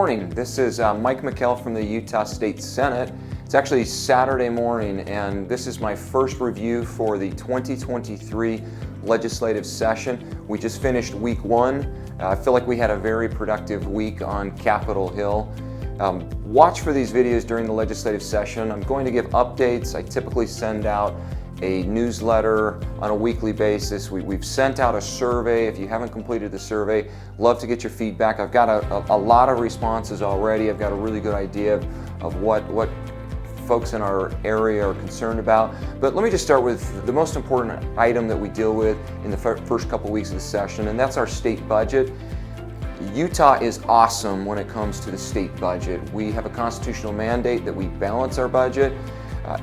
morning. This is Mike McKell from the Utah State Senate. It's actually Saturday morning, and this is my first review for the 2023 legislative session. We just finished week one. I feel like we had a very productive week on Capitol Hill. Watch for these videos during the legislative session. I'm going to give updates. I typically send out a newsletter on a weekly basis. We've sent out a survey. If you haven't completed the survey, love to get your feedback. I've got a lot of responses already. I've got a really good idea of what folks in our area are concerned about. But let me just start with the most important item that we deal with in the first couple weeks of the session, and that's our state budget. Utah is awesome when it comes to the state budget. We have a constitutional mandate that we balance our budget.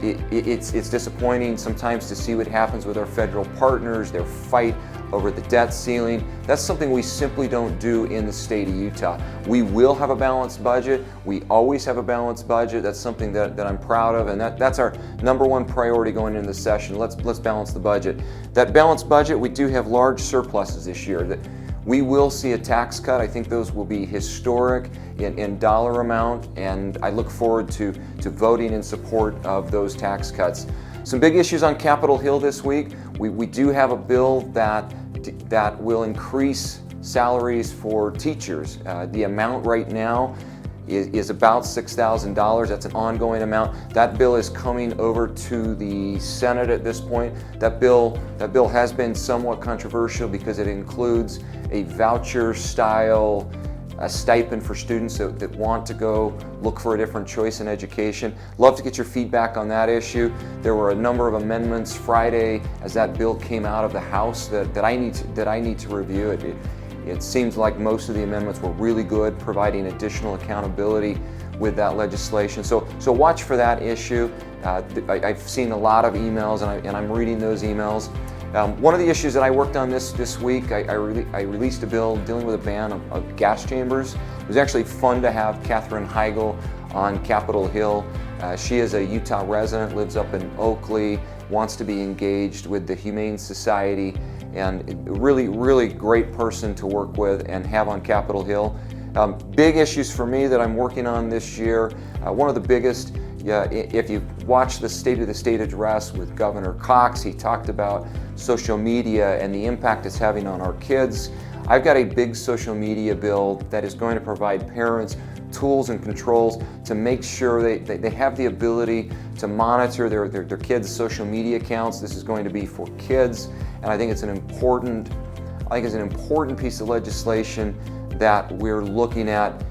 It's disappointing sometimes to see what happens with our federal partners, their fight over the debt ceiling. That's something we simply don't do in the state of Utah. We will have a balanced budget. We always have a balanced budget. That's something that I'm proud of, and that's our number one priority going into the session. Let's balance the budget. That balanced budget, we do have large surpluses this year. We will see a tax cut. I think those will be historic in dollar amount, and I look forward to voting in support of those tax cuts. Some big issues on Capitol Hill this week. We do have a bill that will increase salaries for teachers. The amount right now is about $6,000. That's an ongoing amount. That bill is coming over to the Senate at this point. That bill has been somewhat controversial because it includes a voucher style stipend for students that want to go look for a different choice in education. Love to get your feedback on that issue. There were a number of amendments Friday as that bill came out of the House that I need to review. It seems like most of the amendments were really good, providing additional accountability with that legislation. So watch for that issue. I've seen a lot of emails, and I'm reading those emails. One of the issues that I worked on this week, I released a bill dealing with a ban of gas chambers. It was actually fun to have Katherine Heigl on Capitol Hill. She is a Utah resident, lives up in Oakley, wants to be engaged with the Humane Society, and really great person to work with and have on Capitol Hill. Big issues for me that I'm working on this year. One of the biggest, if you watch the State of the State address with Governor Cox, he talked about social media and the impact it's having on our kids. I've got a big social media bill that is going to provide parents tools and controls to make sure they have the ability to monitor their kids' social media accounts. This is going to be for kids, and I think it's an important piece of legislation that we're looking at.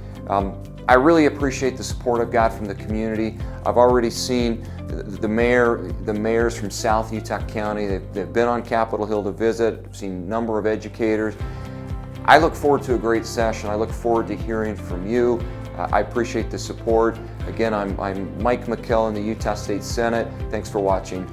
I really appreciate the support I've got from the community. I've already seen the mayors from South Utah County. They've been on Capitol Hill to visit. I've seen a number of educators. I look forward to a great session. I look forward to hearing from you. I appreciate the support. Again, I'm Mike McKell in the Utah State Senate. Thanks for watching.